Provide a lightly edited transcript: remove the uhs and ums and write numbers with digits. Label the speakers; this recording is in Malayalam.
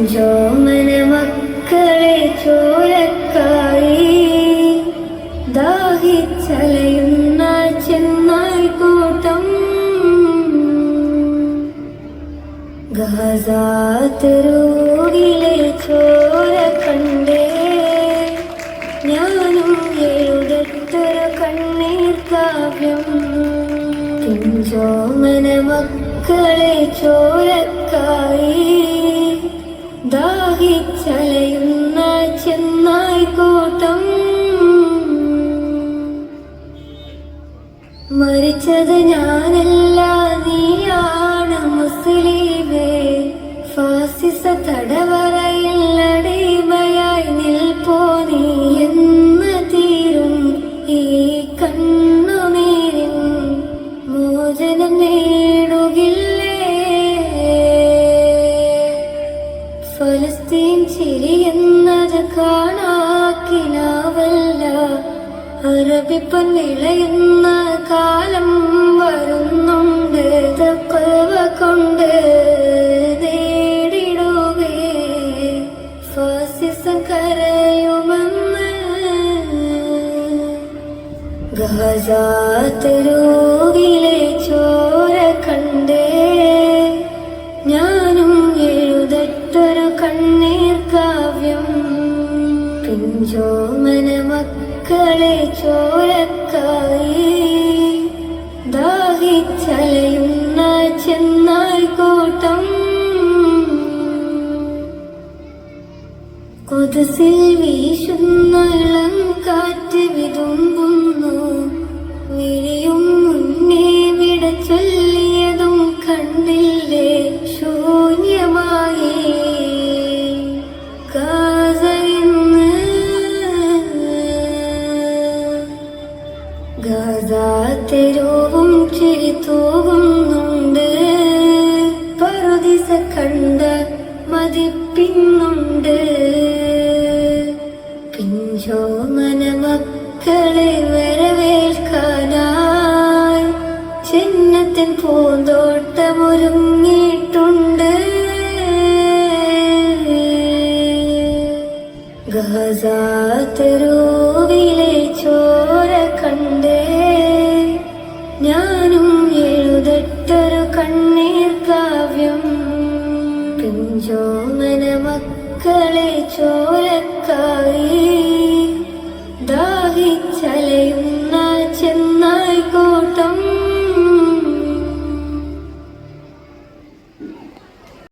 Speaker 1: പിഞ്ചോമന മക്കളെ ചോരക്കായി ദാഹിച്ചലയുന്ന ചെന്നായ് കൂട്ടം ഗാസാതെരുവിലെ ചോര കണ്ടേ ഞാനും എഴുതത്തൊരു കണ്ണീർ കാവ്യം. പിഞ്ചോമന മക്കളെ ചോരക്കായി ദാഹിച്ചലയുന്ന ചെന്നായ് കൂട്ടം മരിച്ചത് ഞാനല്ല നീയാണ് മുസ്ലിമേ. ഫാസിസ തടവറയിൽ അടിമയായി നിൽപ്പോ നീ എന്ന് തീരും ഈ കണ്ണുനീരിൻ മോചനം നേടുകില്ലേ. ഫലസ്തീൻ ചിരിയെന്നത് കാണാക്കിനാവല്ല, അറബിപ്പൻ വിളയുന്ന കാലം വരുന്നുണ്ട്. തഖ്വ കൊണ്ട് നേടിടുകേ ഫാസിസം കരയുമെന്ന്. ഗാസാതെരുവിലെ ചോര കണ്ടേ ഞാനും എഴുതട്ടൊരു കണ്ണീർ കാവ്യം. പിഞ്ചോമന മക്കളെ ചോരക്കായി ദാഹിച്ചലയുന്ന ചെന്നായ് കൂട്ടം കൊതുസിൽ വീശുന്ന ഇളം കാറ്റ് വിതുമ്പുന്നു. വിളിയും മുന്നേ വിട ചൊല്ലിയതും കണ്ടില്ലേ ശൂന്യമായി ഗാസാതെരുവും ചിരി തൂകുന്നുണ്ട്. പറുദീസ കണ്ട് മതിപ്പിന്നുണ്ട്. പിഞ്ചോമന മക്കളെ വരവേൽക്കാനായി ചിന്നത്തിൻ പൂന്തോട്ടമൊരുങ്ങിയിട്ടുണ്ട്. ഗാസാതെരുവിലെ ചോര കണ്ടേ ഞാനും എഴുതട്ടൊരു കണ്ണീർ കാവ്യം. പിഞ്ചോമന മക്കളെ ചോരക്കായി ദാഹിച്ചലയും